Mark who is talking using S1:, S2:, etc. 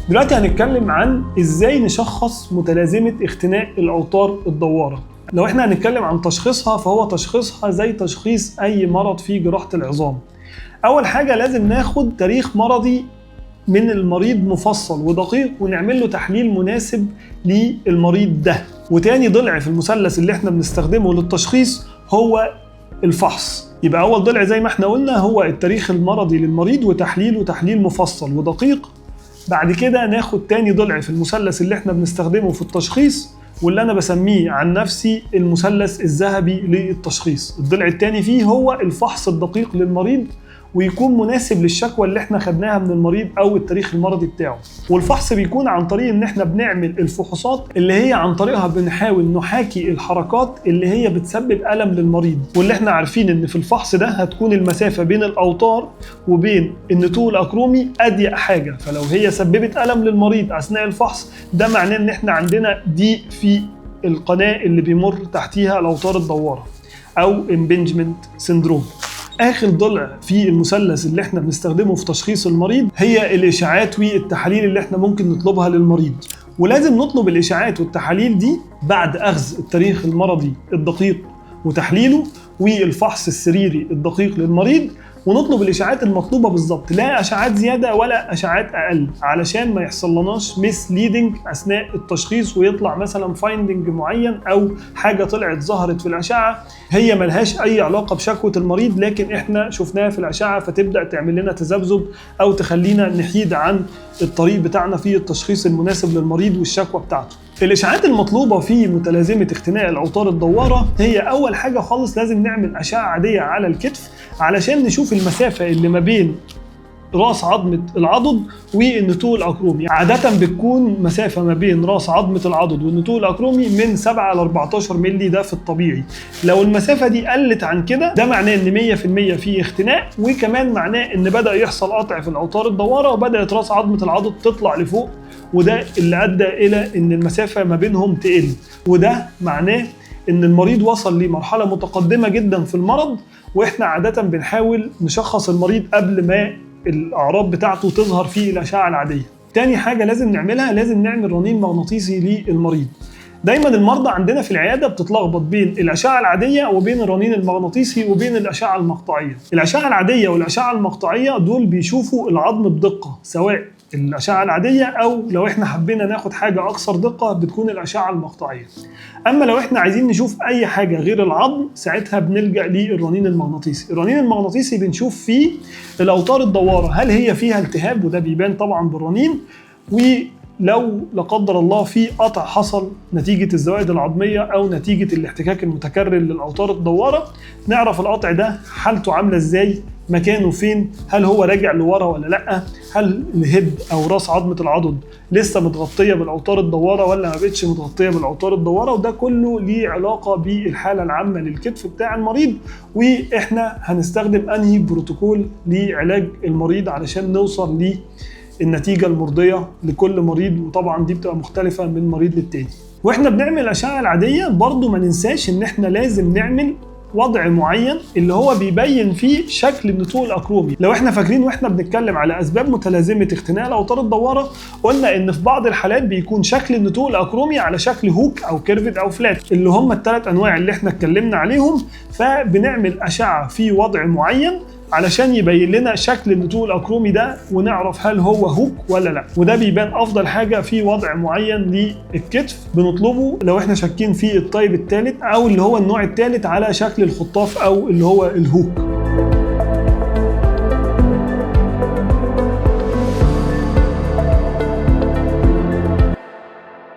S1: دلوقتي هنتكلم عن ازاي نشخص متلازمة اختناق الاوتار الدوارة. لو احنا هنتكلم عن تشخيصها فهو تشخيصها زي تشخيص اي مرض في جراحة العظام. اول حاجة لازم ناخد تاريخ مرضي من المريض مفصل ودقيق ونعمل له تحليل مناسب للمريض ده. وتاني ضلع في المثلث اللي احنا بنستخدمه للتشخيص هو الفحص. يبقى اول ضلع زي ما احنا قلنا هو التاريخ المرضي للمريض تحليل مفصل ودقيق. بعد كده ناخد تاني ضلع في المثلث اللي احنا بنستخدمه في التشخيص واللي انا بسميه عن نفسي المثلث الذهبي للتشخيص. الضلع التاني فيه هو الفحص الدقيق للمريض ويكون مناسب للشكوى اللي احنا خدناها من المريض او التاريخ المرضي بتاعه. والفحص بيكون عن طريق ان احنا بنعمل الفحوصات اللي هي عن طريقها بنحاول نحاكي الحركات اللي هي بتسبب ألم للمريض، واللي احنا عارفين ان في الفحص ده هتكون المسافة بين الاوتار وبين النتوء الاكرومي اضيق حاجة، فلو هي سببت ألم للمريض اثناء الفحص ده معناه ان احنا عندنا ضيق في القناة اللي بيمر تحتيها الاوتار الدوارة او impingement سيندروم. آخر ضلع في المثلث اللي احنا بنستخدمه في تشخيص المريض هي الإشاعات والتحاليل اللي احنا ممكن نطلبها للمريض. ولازم نطلب الإشاعات والتحاليل دي بعد أخذ التاريخ المرضي الدقيق وتحليله والفحص السريري الدقيق للمريض، ونطلب الإشاعات المطلوبة بالظبط، لا أشعات زيادة ولا أشعات أقل، علشان ما يحصلناش ميسليدنج أثناء التشخيص ويطلع مثلا فايندنج معين أو حاجة طلعت ظهرت في الأشعة هي ملهاش أي علاقة بشكوى المريض لكن إحنا شفناها في الأشعة فتبدأ تعمل لنا تذبذب أو تخلينا نحيد عن الطريق بتاعنا في التشخيص المناسب للمريض والشكوى بتاعته. الإشعاعات المطلوبة في متلازمة اختناق الأوتار الدوارة هي أول حاجة خالص لازم نعمل أشعة عادية على الكتف علشان نشوف المسافة اللي ما بين راس عظمة العضد والنتوء الأكرومي. عادة بتكون مسافة ما بين راس عظمة العضد والنتوء الأكرومي من 7 ل 14 مللي، ده في الطبيعي. لو المسافة دي قلت عن كده ده معناه ان 100% في اختناق، وكمان معناه ان بدأ يحصل قطع في الأوتار الدوارة وبدأت راس عظمة العضد تطلع لفوق، وده اللي أدى إلى ان المسافة ما بينهم تقل، وده معناه ان المريض وصل لمرحلة متقدمة جدا في المرض. واحنا عادة بنحاول نشخص المريض قبل ما الأعراض بتاعته تظهر في الأشعة العادية. تاني حاجة لازم نعملها لازم نعمل رنين مغناطيسي للمريض. دايما المرضى عندنا في العيادة بتتلخبط بين الأشعة العادية وبين الرنين المغناطيسي وبين الأشعة المقطعية. الأشعة العادية والأشعة المقطعية دول بيشوفوا العظم بدقة، سواء الأشعة العادية أو لو احنا حبينا ناخد حاجة أكثر دقة بتكون الأشعة المقطعية. أما لو احنا عايزين نشوف أي حاجة غير العظم ساعتها بنلجأ للرنين المغناطيسي. الرنين المغناطيسي بنشوف فيه الأوتار الدوارة هل هي فيها التهاب، وده بيبان طبعا بالرنين، ولو لا قدر الله في قطع حصل نتيجة الزوائد العظمية أو نتيجة الاحتكاك المتكرر للأوتار الدوارة نعرف القطع ده حالته عاملة ازاي، مكانه فين، هل هو راجع لورا ولا لأ، هل الهيد أو راس عظمة العضد لسه متغطية بالأوتار الدوارة ولا ما بقتش متغطية بالأوتار الدوارة. وده كله ليه علاقة بالحالة العامة للكتف بتاع المريض، وإحنا هنستخدم أنهي بروتوكول لعلاج المريض علشان نوصل للنتيجة المرضية لكل مريض، وطبعا دي بتبقى مختلفة من مريض للتاني. وإحنا بنعمل الأشعة العادية برضو ما ننساش إن إحنا لازم نعمل وضع معين اللي هو بيبين فيه شكل النتوء الأكرومي. لو احنا فاكرين واحنا بنتكلم على أسباب متلازمة اختناق الأوتار الدوارة قلنا إن في بعض الحالات بيكون شكل النتوء الأكرومي على شكل هوك أو كيرفد أو فلات، اللي هم الثلاث أنواع اللي احنا اتكلمنا عليهم. فبنعمل أشعة في وضع معين علشان يبين لنا شكل النتوء الأكرومي ده ونعرف هل هو هوك ولا لا، وده بيبان أفضل حاجة في وضع معين للكتف بنطلبه لو احنا شاكين في الطيب الثالث أو اللي هو النوع الثالث على شكل الخطاف أو اللي هو الهوك.